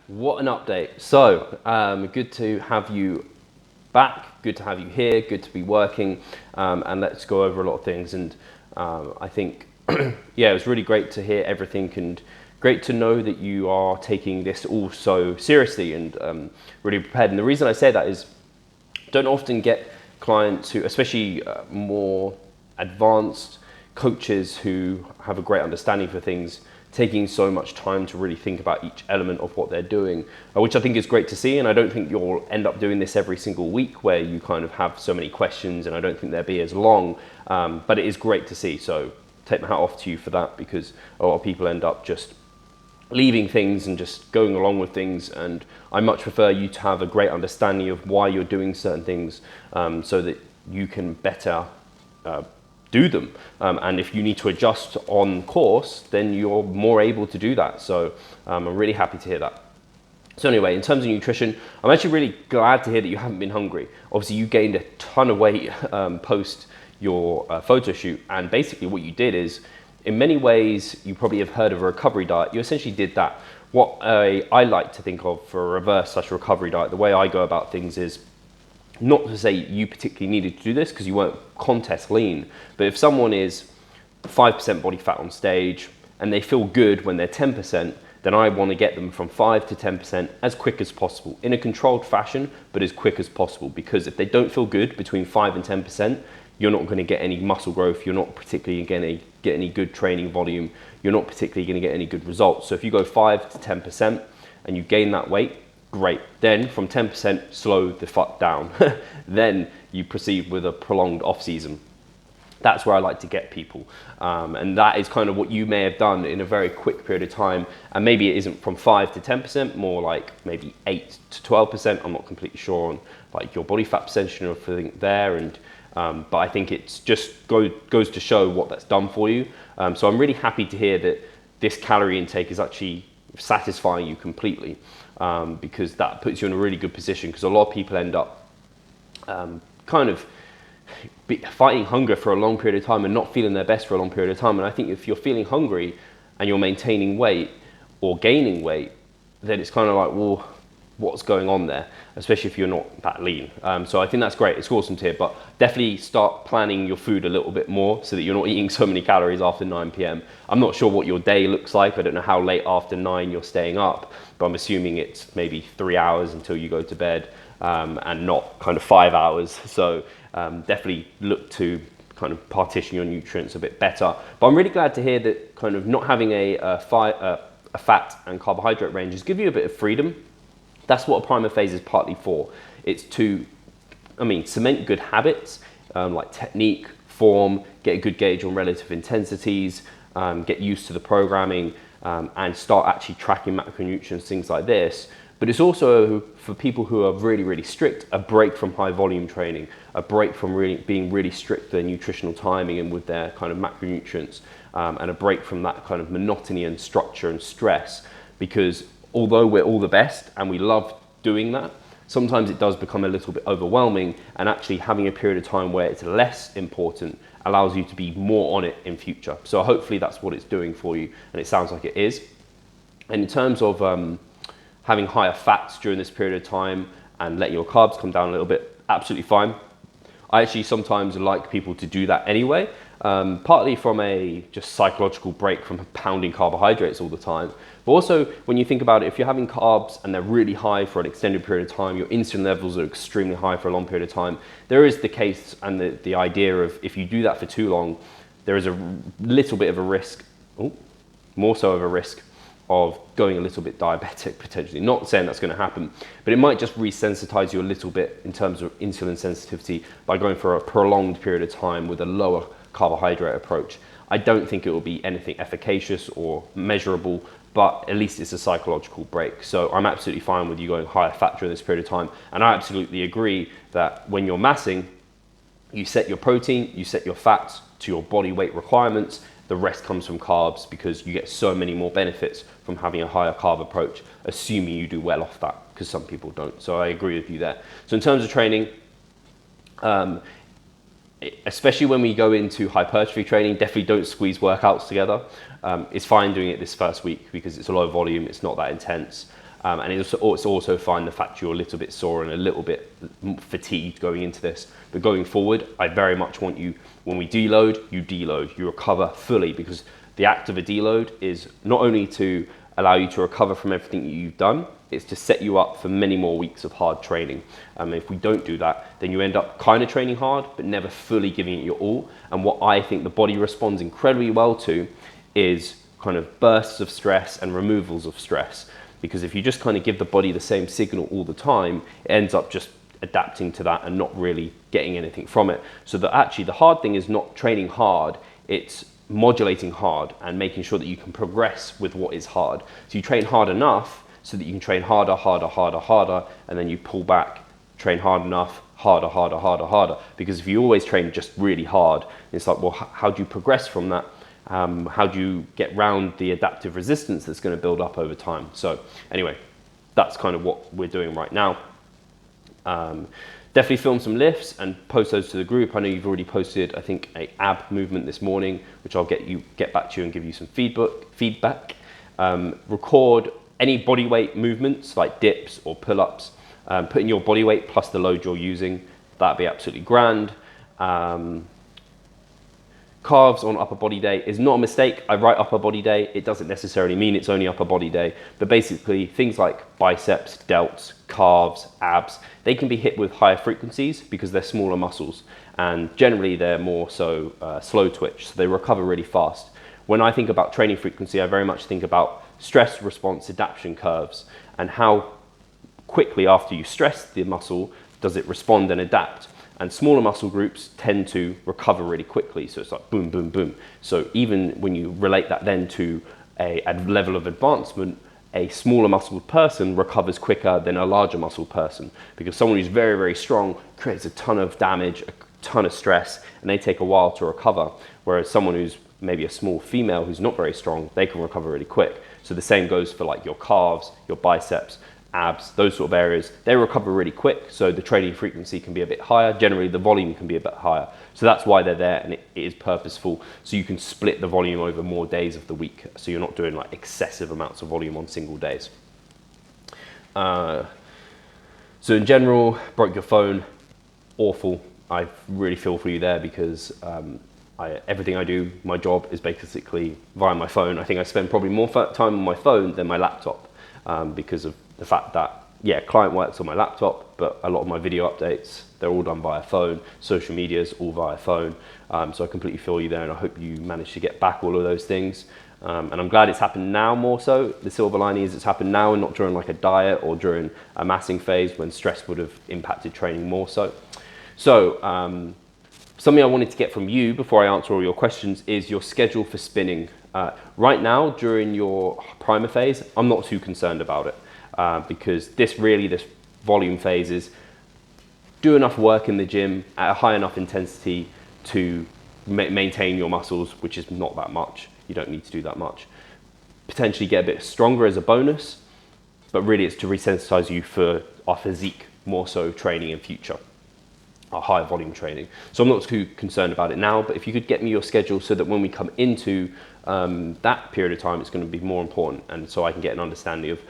What an update. So, good to have you back, good to have you here, good to be working, and let's go over a lot of things. And I think, yeah, it was really great to hear everything and great to know that you are taking this all so seriously and really prepared. And the reason I say that is, don't often get clients who, especially more advanced coaches who have a great understanding for things, taking so much time to really think about each element of what they're doing, which I think is great to see. And I don't think you'll end up doing this every single week where you kind of have so many questions, and I don't think they'll be as long, but it is great to see. So take my hat off to you for that, because a lot of people end up just leaving things and just going along with things, and I much prefer you to have a great understanding of why you're doing certain things, so that you can better do them, and if you need to adjust on course, then you're more able to do that. So I'm really happy to hear that. So anyway, in terms of nutrition, I'm actually really glad to hear that you haven't been hungry. Obviously you gained a ton of weight post your photo shoot, and basically what you did is, in many ways, you probably have heard of a recovery diet. You essentially did that. What I like to think of for a reverse/recovery diet, the way I go about things is, not to say you particularly needed to do this because you weren't contest lean, but if someone is 5% body fat on stage and they feel good when they're 10%, then I want to get them from 5 to 10% as quick as possible, in a controlled fashion, but as quick as possible. Because if they don't feel good between 5 and 10%, you're not going to get any muscle growth, you're not particularly going to get any good training volume, you're not particularly going to get any good results. So if you go 5 to 10% and you gain that weight, great. Then from 10%, slow the fuck down. Then you proceed with a prolonged off season. That's where I like to get people. And that is kind of what you may have done in a very quick period of time. And maybe it isn't from 5 to 10%, more like maybe 8 to 12%. I'm not completely sure on like your body fat percentage or everything there. And but I think it's just goes to show what that's done for you. So I'm really happy to hear that this calorie intake is actually satisfying you completely, because that puts you in a really good position, because a lot of people end up kind of fighting hunger for a long period of time and not feeling their best for a long period of time. And I think if you're feeling hungry and you're maintaining weight or gaining weight, then it's kind of like, well, what's going on there, especially if you're not that lean. So I think that's great. It's awesome to hear, but definitely start planning your food a little bit more so that you're not eating so many calories after 9 p.m. I'm not sure what your day looks like. I don't know how late after 9 you're staying up, but I'm assuming it's maybe 3 hours until you go to bed, and not kind of 5 hours. So definitely look to kind of partition your nutrients a bit better. But I'm really glad to hear that kind of not having a fat and carbohydrate ranges give you a bit of freedom. That's what a primer phase is partly for. It's to, cement good habits, like technique, form, get a good gauge on relative intensities, get used to the programming, and start actually tracking macronutrients, things like this. But it's also for people who are really, really strict, a break from high volume training, a break from being really strict with their nutritional timing and with their kind of macronutrients, and a break from that kind of monotony and structure and stress. Because although we're all the best and we love doing that, sometimes it does become a little bit overwhelming, and actually having a period of time where it's less important allows you to be more on it in future. So hopefully that's what it's doing for you, and it sounds like it is. And in terms of having higher fats during this period of time and letting your carbs come down a little bit, absolutely fine. I actually sometimes like people to do that anyway, partly from a just psychological break from pounding carbohydrates all the time. But also, when you think about it, if you're having carbs and they're really high for an extended period of time, your insulin levels are extremely high for a long period of time, there is the case and the idea of, if you do that for too long, there is a little bit of a risk, more so of a risk, of going a little bit diabetic potentially. Not saying that's going to happen, but it might just resensitize you a little bit in terms of insulin sensitivity by going for a prolonged period of time with a lower carbohydrate approach. I don't think it will be anything efficacious or measurable, but at least it's a psychological break. So I'm absolutely fine with you going higher fat during this period of time. And I absolutely agree that when you're massing, you set your protein, you set your fats to your body weight requirements. The rest comes from carbs, because you get so many more benefits from having a higher carb approach, assuming you do well off that, because some people don't. So I agree with you there. So in terms of training, especially when we go into hypertrophy training, definitely don't squeeze workouts together. It's fine doing it this first week because it's a low volume, it's not that intense. And it's also fine the fact you're a little bit sore and a little bit fatigued going into this. But going forward, I very much want you, when we deload, you recover fully, because the act of a deload is not only to allow you to recover from everything you've done, it's to set you up for many more weeks of hard training. If we don't do that, then you end up kind of training hard, but never fully giving it your all. And what I think the body responds incredibly well to is kind of bursts of stress and removals of stress. Because if you just kind of give the body the same signal all the time, it ends up just adapting to that and not really getting anything from it. So that actually the hard thing is not training hard, it's modulating hard and making sure that you can progress with what is hard. So you train hard enough so that you can train harder, harder, harder, harder, and then you pull back, train hard enough, harder, harder, harder, harder. Because if you always train just really hard, it's like, well, how do you progress from that? How do you get round the adaptive resistance that's going to build up over time? So anyway, that's kind of what we're doing right now. Definitely film some lifts and post those to the group. I know you've already posted, I think, an ab movement this morning, which I'll get back to you and give you some feedback. Record any body weight movements like dips or pull-ups. Put in your body weight plus the load you're using. That'd be absolutely grand. Calves on upper body day is not a mistake. I write upper body day. It doesn't necessarily mean it's only upper body day, but basically things like biceps, delts, calves, abs, they can be hit with higher frequencies because they're smaller muscles, and generally they're more so slow twitch, so they recover really fast. When I think about training frequency, I very much think about stress response adaptation curves and how quickly after you stress the muscle does it respond and adapt. And smaller muscle groups tend to recover really quickly. So it's like boom, boom, boom. So even when you relate that then to a level of advancement, a smaller muscled person recovers quicker than a larger muscled person, because someone who's very, very strong creates a ton of damage, a ton of stress, and they take a while to recover. Whereas someone who's maybe a small female who's not very strong, they can recover really quick. So the same goes for like your calves, your biceps, abs, those sort of areas. They recover really quick, so the training frequency can be a bit higher. Generally the volume can be a bit higher, so that's why they're there, and it is purposeful, so you can split the volume over more days of the week, so you're not doing like excessive amounts of volume on single days. So in general, broke your phone, awful. I really feel for you there, because everything I do, my job is basically via my phone. I think I spend probably more time on my phone than my laptop, because of the fact that, yeah, client works on my laptop, but a lot of my video updates, they're all done via phone. Social media is all via phone. So I completely feel you there, and I hope you manage to get back all of those things. And I'm glad it's happened now more so. The silver lining is it's happened now and not during like a diet or during a massing phase when stress would have impacted training more so. So something I wanted to get from you before I answer all your questions is your schedule for spinning. Right now, during your primer phase, I'm not too concerned about it. Because this volume phase is do enough work in the gym at a high enough intensity to maintain your muscles, which is not that much. You don't need to do that much. Potentially get a bit stronger as a bonus, but really it's to resensitize you for our physique more so training in future, our high volume training. So I'm not too concerned about it now, but if you could get me your schedule so that when we come into that period of time, it's going to be more important, and so I can get an understanding of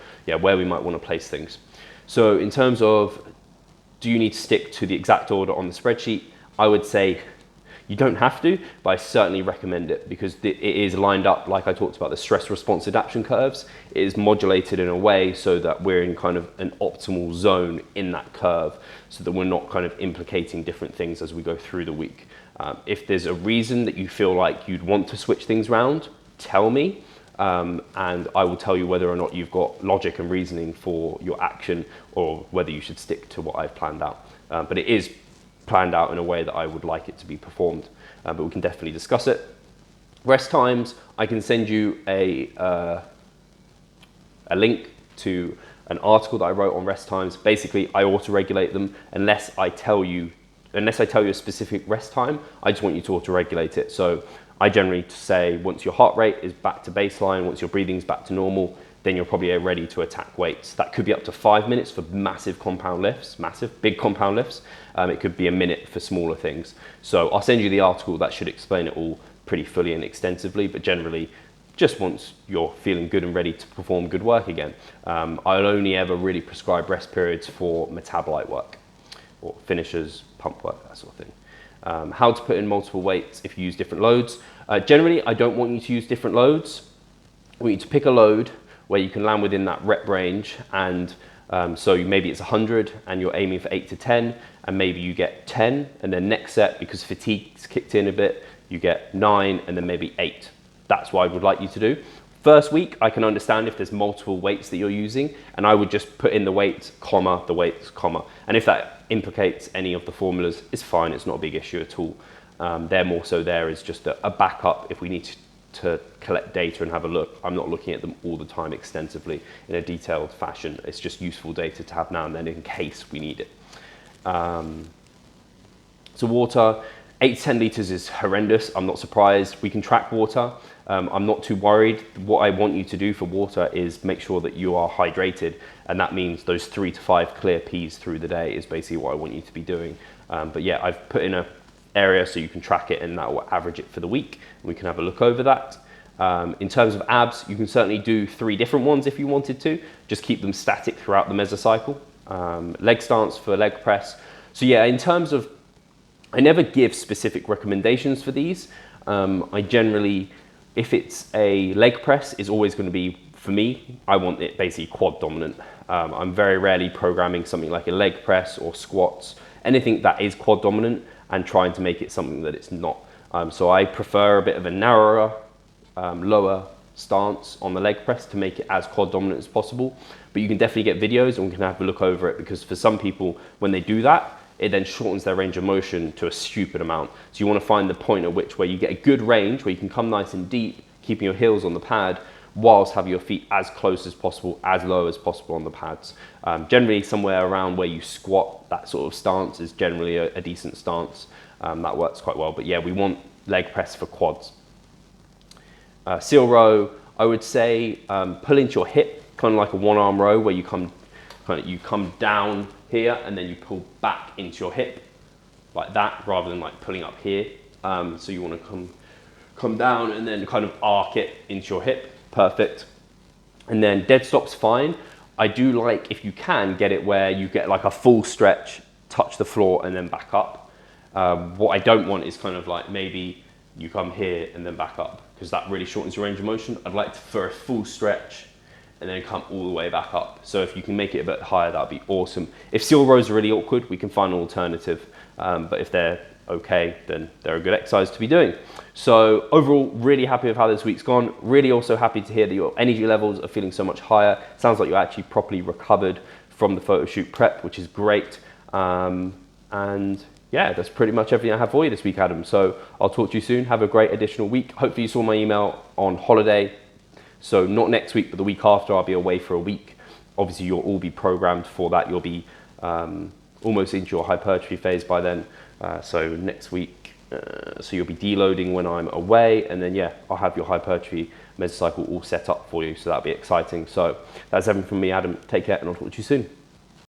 where we might want to place things. So in terms of, do you need to stick to the exact order on the spreadsheet? I would say you don't have to, but I certainly recommend it, because it is lined up, like I talked about, the stress response adaptation curves. It is modulated in a way so that we're in kind of an optimal zone in that curve, so that we're not kind of implicating different things as we go through the week. If there's a reason that you feel like you'd want to switch things around, tell me, and I will tell you whether or not you've got logic and reasoning for your action, or whether you should stick to what I've planned out. But it is planned out in a way that I would like it to be performed, but we can definitely discuss it. Rest times, I can send you a link to an article that I wrote on rest times. Basically, I auto-regulate them unless I tell you a specific rest time. I just want you to auto-regulate it. So I generally say once your heart rate is back to baseline, once your breathing's back to normal, then you're probably ready to attack weights. That could be up to 5 minutes for massive compound lifts, big compound lifts. It could be a minute for smaller things. So I'll send you the article that should explain it all pretty fully and extensively, but generally just once you're feeling good and ready to perform good work again. I'll only ever really prescribe rest periods for metabolite work or finishers, pump work, that sort of thing. How to put in multiple weights if you use different loads. Generally, I don't want you to use different loads. I want you to pick a load where you can land within that rep range, and so maybe it's 100 and you're aiming for 8 to 10, and maybe you get 10, and then next set, because fatigue's kicked in a bit, you get 9 and then maybe 8. That's what I would like you to do. First week, I can understand if there's multiple weights that you're using, and I would just put in the weights, comma, the weights, comma. And if that implicates any of the formulas, it's fine, it's not a big issue at all. They're more so there as just a backup if we need to collect data and have a look. I'm not looking at them all the time extensively in a detailed fashion. It's just useful data to have now and then in case we need it. So water, 8 to 10 litres is horrendous. I'm not surprised. We can track water. I'm not too worried. What I want you to do for water is make sure that you are hydrated, and that means those 3 to 5 clear P's through the day is basically what I want you to be doing. But yeah, I've put in a area so you can track it, and that will average it for the week. We can have a look over that. In terms of abs, you can certainly do 3 different ones if you wanted to. Just keep them static throughout the mesocycle. Leg stance for leg press. So yeah, in terms of, I never give specific recommendations for these. I generally, if it's a leg press, is always going to be, for me, I want it basically quad dominant. I'm very rarely programming something like a leg press or squats, anything that is quad dominant, and trying to make it something that it's not. So I prefer a bit of a narrower, lower stance on the leg press to make it as quad dominant as possible. But you can definitely get videos and we can have a look over it, because for some people, when they do that, it then shortens their range of motion to a stupid amount. So you want to find the point at which where you get a good range, where you can come nice and deep, keeping your heels on the pad, whilst having your feet as close as possible, as low as possible on the pads. Generally somewhere around where you squat, that sort of stance is generally a decent stance. That works quite well. But yeah, we want leg press for quads. Seal row, I would say pull into your hip, kind of like a one-arm row where you come down here and then you pull back into your hip like that, rather than like pulling up here. So you want to come down and then kind of arc it into your hip. Perfect. And then dead stop's fine. I do like, if you can, get it where you get like a full stretch, touch the floor and then back up. What I don't want is kind of like maybe you come here and then back up, because that really shortens your range of motion. I'd like for a full stretch and then come all the way back up. So if you can make it a bit higher, that'd be awesome. If seal rows are really awkward, we can find an alternative. But if they're okay, then they're a good exercise to be doing. So overall, really happy with how this week's gone. Really also happy to hear that your energy levels are feeling so much higher. Sounds like you're actually properly recovered from the photo shoot prep, which is great. And yeah, that's pretty much everything I have for you this week, Adam. So I'll talk to you soon. Have a great additional week. Hopefully you saw my email on holiday. So not next week, but the week after, I'll be away for a week. Obviously, you'll all be programmed for that. You'll be almost into your hypertrophy phase by then. So next week, so you'll be deloading when I'm away. And then, yeah, I'll have your hypertrophy mesocycle all set up for you. So that'll be exciting. So that's everything from me, Adam. Take care, and I'll talk to you soon.